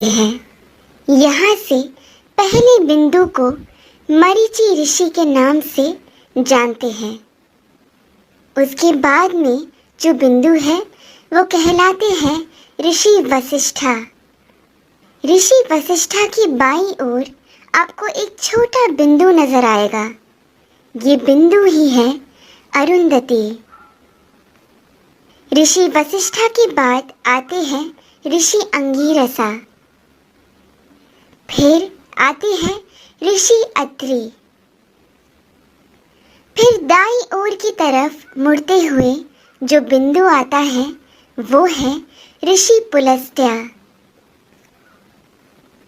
है। यहाँ से पहले बिंदु को मरीचि ऋषि के नाम से जानते हैं। उसके बाद में जो बिंदु है वो कहलाते हैं ऋषि वशिष्ठा। ऋषि वशिष्ठा की बाईं ओर आपको एक छोटा बिंदु नजर आएगा। ये बिंदु ही है अरुंधति। ऋषि वशिष्ठा के बाद आते हैं ऋषि अंगीरसा, फिर आते हैं ऋषि अत्रि, फिर दाईं ओर की तरफ मुड़ते हुए जो बिंदु आता है वो है ऋषि पुलस्त्य।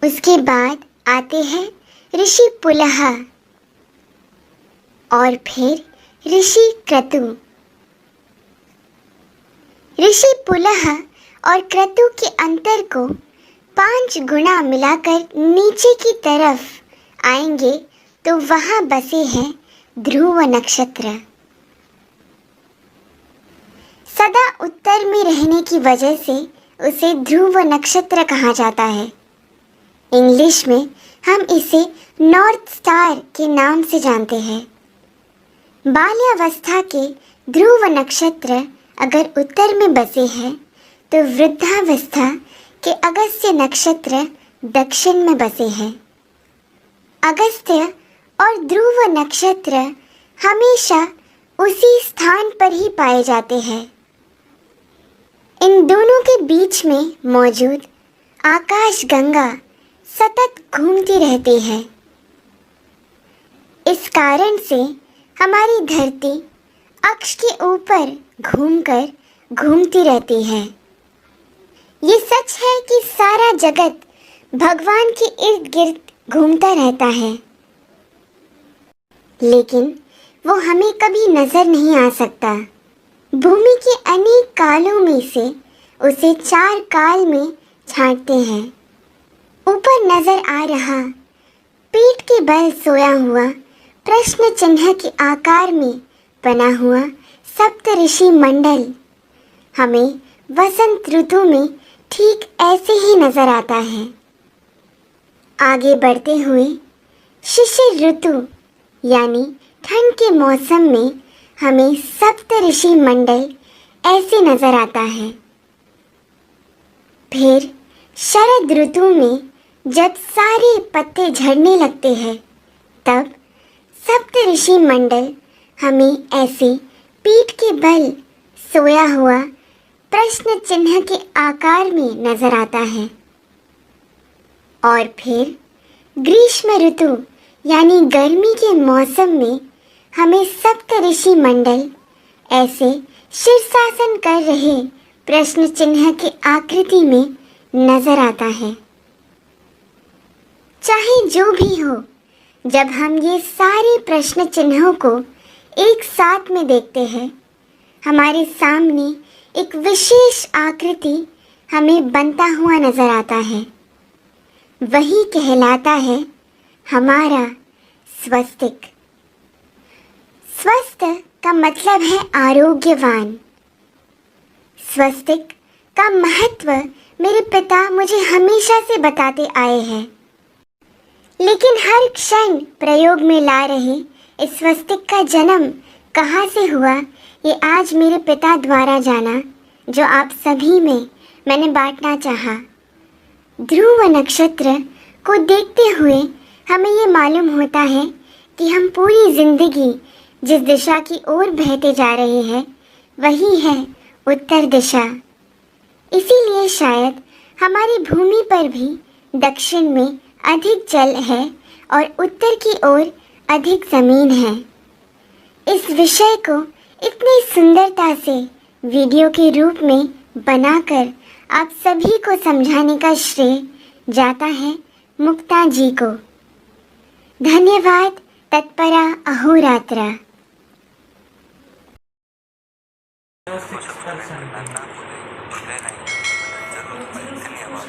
उसके बाद आते हैं ऋषि पुलह और फिर ऋषि क्रतु। ऋषि पुलह और क्रतु के अंतर को 5 गुना मिलाकर नीचे की तरफ आएंगे तो वहां बसे हैं ध्रुव नक्षत्र। सदा उत्तर में रहने की वजह से उसे ध्रुव नक्षत्र कहा जाता है। इंग्लिश में हम इसे नॉर्थ स्टार के नाम से जानते हैं। बाल्यावस्था के ध्रुव नक्षत्र अगर उत्तर में बसे हैं तो वृद्धावस्था के अगस्त्य नक्षत्र दक्षिण में बसे हैं। अगस्त्य और ध्रुव नक्षत्र हमेशा उसी स्थान पर ही पाए जाते हैं। इन दोनों के बीच में मौजूद आकाश गंगा सतत घूमती रहती है। इस कारण से हमारी धरती अक्ष के ऊपर घूमती रहती है। ये सच है कि सारा जगत भगवान के इर्द गिर्द घूमता रहता है, लेकिन वो हमें कभी नजर नहीं आ सकता। भूमि के अनेक कालों में से उसे 4 काल में छांटते हैं। ऊपर नजर आ रहा पीठ के बल सोया हुआ प्रश्न चिन्ह के आकार में बना हुआ सप्त ऋषि मंडल हमें वसंत ऋतु में ठीक ऐसे ही नजर आता है। आगे बढ़ते हुए शिशिर ऋतु यानी ठंड के मौसम में हमें सप्त ऋषि मंडल ऐसे नजर आता है। फिर शरद ऋतु में जब सारे पत्ते झड़ने लगते हैं तब सप्त ऋषि मंडल हमें ऐसे पीठ के बल सोया हुआ प्रश्न चिन्ह के आकार में नजर आता है। और फिर ग्रीष्म ऋतु यानी गर्मी के मौसम में हमें सप्त ऋषि मंडल ऐसे शीर्षासन कर रहे प्रश्न चिन्ह के आकृति में नजर आता है। चाहे जो भी हो, जब हम ये सारे प्रश्न चिन्हों को एक साथ में देखते हैं, हमारे सामने एक विशेष आकृति हमें बनता हुआ नजर आता है। वही कहलाता है हमारा स्वस्तिक। स्वस्थ का मतलब है आरोग्यवान। स्वस्तिक का महत्व मेरे पिता मुझे हमेशा से बताते आए हैं, लेकिन हर क्षण प्रयोग में ला रहे इस स्वस्तिक का जन्म कहाँ से हुआ ये आज मेरे पिता द्वारा जाना, जो आप सभी में मैंने बांटना चाहा। ध्रुव नक्षत्र को देखते हुए हमें ये मालूम होता है कि हम पूरी जिंदगी जिस दिशा की ओर बहते जा रहे हैं वही है उत्तर दिशा। इसीलिए शायद हमारी भूमि पर भी दक्षिण में अधिक जल है और उत्तर की ओर अधिक जमीन है। इस विषय को इतनी सुंदरता से वीडियो के रूप में बनाकर आप सभी को समझाने का श्रेय जाता है मुक्ता जी को। धन्यवाद। तत्परा अहोरात्रा।